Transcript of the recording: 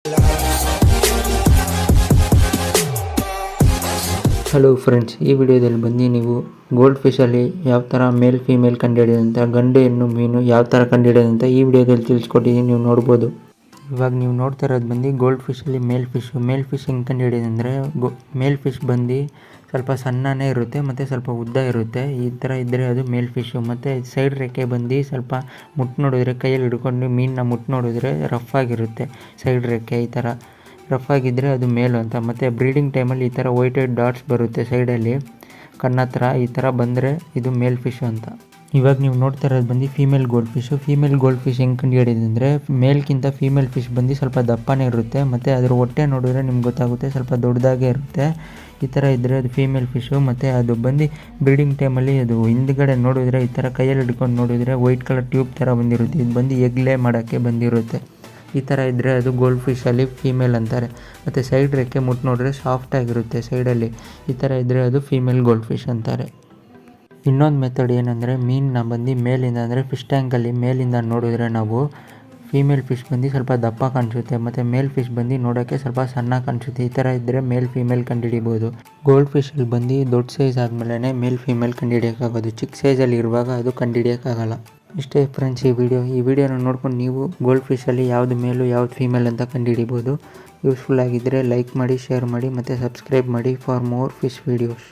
Hello friends, ಈ ವಿಡಿಯೋದಲ್ಲಿ ಬಂದು ನೀವು ಗೋಲ್ಡ್ ಫಿಶಲ್ಲಿ ಯಾವ ಥರ ಮೇಲ್ ಫೀಮೇಲ್ ಕಂಡುಹಿಡಿಯೋದಂತ, ಗಂಡು ಹೆಣ್ಣು ಮೀನು ಯಾವ ಥರ ಕಂಡುಹಿಡಿಯೋದಂತ ಈ ವಿಡಿಯೋದಲ್ಲಿ ತಿಳಿಸ್ಕೊಟ್ಟಿದ್ದೀನಿ. ನೀವು ನೋಡ್ಬೋದು. ಇವಾಗ ನೀವು ನೋಡ್ತಾ ಇರೋದು ಬಂದು ಗೋಲ್ಡ್ ಫಿಶಲ್ಲಿ ಮೇಲ್ ಫಿಶ್ ಹೆಂಗೆ ಕಂಡುಹಿಡಿಯೋದಂದರೆ, ಮೇಲ್ ಫಿಶ್ ಬಂದು ಸ್ವಲ್ಪ ಸಣ್ಣನೇ ಇರುತ್ತೆ ಮತ್ತು ಸ್ವಲ್ಪ ಉದ್ದ ಇರುತ್ತೆ. ಈ ಥರ ಇದ್ದರೆ ಅದು ಮೇಲ್ ಫಿಶು. ಮತ್ತು ಸೈಡ್ ರೆಕ್ಕೆ ಬಂದು ಸ್ವಲ್ಪ ಮುಟ್ಟು ನೋಡಿದ್ರೆ, ಕೈಯಲ್ಲಿ ಹಿಡ್ಕೊಂಡು ಮೀನನ್ನ ಮುಟ್ಟು ನೋಡಿದ್ರೆ ರಫ್ ಆಗಿರುತ್ತೆ. ಸೈಡ್ ರೆಕ್ಕೆ ಈ ಥರ ರಫ್ ಆಗಿದ್ದರೆ ಅದು ಮೇಲು ಅಂತ. ಮತ್ತು ಬ್ರೀಡಿಂಗ್ ಟೈಮಲ್ಲಿ ಈ ಥರ ವೈಟ್ ಡಾಟ್ಸ್ ಬರುತ್ತೆ ಸೈಡಲ್ಲಿ ಕಣ್ಣತ್ರ. ಈ ಥರ ಬಂದರೆ ಇದು ಮೇಲ್ ಫಿಶು ಅಂತ. ಇವಾಗ ನೀವು ನೋಡ್ತಾ ಇರೋದು ಬಂದು ಫೀಮೇಲ್ ಗೋಲ್ಡ್ ಫಿಶ್ ಹೆಂಗೆ ಕಂಡುಹಿಡಿಯೋದಂದರೆ, ಮೇಲ್ಗಿಂತ ಫೀಮೇಲ್ ಫಿಶ್ ಬಂದು ಸ್ವಲ್ಪ ದಪ್ಪನೇ ಇರುತ್ತೆ. ಮತ್ತು ಅದ್ರ ಹೊಟ್ಟೆ ನೋಡಿದ್ರೆ ನಿಮ್ಗೆ ಗೊತ್ತಾಗುತ್ತೆ, ಸ್ವಲ್ಪ ದೊಡ್ಡದಾಗೇ ಇರುತ್ತೆ. ಈ ಥರ ಇದ್ದರೆ ಅದು ಫೀಮೇಲ್ ಫಿಶು. ಮತ್ತು ಅದು ಬಂದು ಬ್ರೀಡಿಂಗ್ ಟೈಮಲ್ಲಿ ಅದು ಹಿಂದ್ಗಡೆ ನೋಡಿದ್ರೆ ಈ ಥರ ಕೈಯಲ್ಲಿ ಹಿಡ್ಕೊಂಡು ನೋಡಿದರೆ ವೈಟ್ ಕಲರ್ ಟ್ಯೂಬ್ ಥರ ಬಂದಿರುತ್ತೆ. ಇದು ಬಂದು ಎಗ್ ಲೇ ಮಾಡೋಕ್ಕೆ ಬಂದಿರುತ್ತೆ. ಈ ಥರ ಇದ್ದರೆ ಅದು ಗೋಲ್ಡ್ ಫಿಶಲ್ಲಿ ಫೀಮೇಲ್ ಅಂತಾರೆ. ಮತ್ತು ಸೈಡ್ ರೆಕ್ಕೆ ಮುಟ್ಟು ನೋಡಿದ್ರೆ ಸಾಫ್ಟಾಗಿರುತ್ತೆ ಸೈಡಲ್ಲಿ. ಈ ಥರ ಇದ್ದರೆ ಅದು ಫೀಮೇಲ್ ಗೋಲ್ಡ್ ಫಿಶ್ ಅಂತಾರೆ. ಇನ್ನೊಂದು ಮೆಥಡ್ ಏನಂದರೆ, ಮೀನನ್ನ ಬಂದು ಮೇಲಿಂದ ಅಂದರೆ ಫಿಶ್ ಟ್ಯಾಂಕಲ್ಲಿ ಮೇಲಿಂದ ನೋಡಿದ್ರೆ ನಾವು ಫೀಮೇಲ್ ಫಿಶ್ ಬಂದು ಸ್ವಲ್ಪ ದಪ್ಪ ಕಾಣಿಸುತ್ತೆ. ಮತ್ತು ಮೇಲ್ ಫಿಶ್ ಬಂದು ನೋಡೋಕ್ಕೆ ಸ್ವಲ್ಪ ಸಣ್ಣ ಕಾಣಿಸುತ್ತೆ. ಈ ಥರ ಇದ್ದರೆ ಮೇಲ್ ಫೀಮೇಲ್ ಕಂಡುಹಿಡಿಬೋದು. ಗೋಲ್ಡ್ ಫಿಶಲ್ಲಿ ಬಂದು ದೊಡ್ಡ ಸೈಜ್ ಆದಮೇಲೆ ಮೇಲ್ ಫೀಮೇಲ್ ಕಂಡುಹಿಡಿಯೋಕ್ಕಾಗೋದು. ಚಿಕ್ಕ ಸೈಜಲ್ಲಿ ಇರುವಾಗ ಅದು ಕಂಡುಹಿಡಿಯೋಕ್ಕಾಗಲ್ಲ. ಇಷ್ಟೇ ಫ್ರೆಂಡ್ಸ್ ಈ ವಿಡಿಯೋನ ನೋಡ್ಕೊಂಡು ನೀವು ಗೋಲ್ಡ್ ಫಿಶಲ್ಲಿ ಯಾವುದು ಮೇಲು ಯಾವುದು ಫೀಮೇಲ್ ಅಂತ ಕಂಡುಹಿಡಿಬೋದು. ಯೂಸ್ಫುಲ್ ಆಗಿದ್ದರೆ ಲೈಕ್ ಮಾಡಿ, ಶೇರ್ ಮಾಡಿ ಮತ್ತು ಸಬ್ಸ್ಕ್ರೈಬ್ ಮಾಡಿ ಫಾರ್ ಮೋರ್ ಫಿಶ್ ವೀಡಿಯೋಸ್.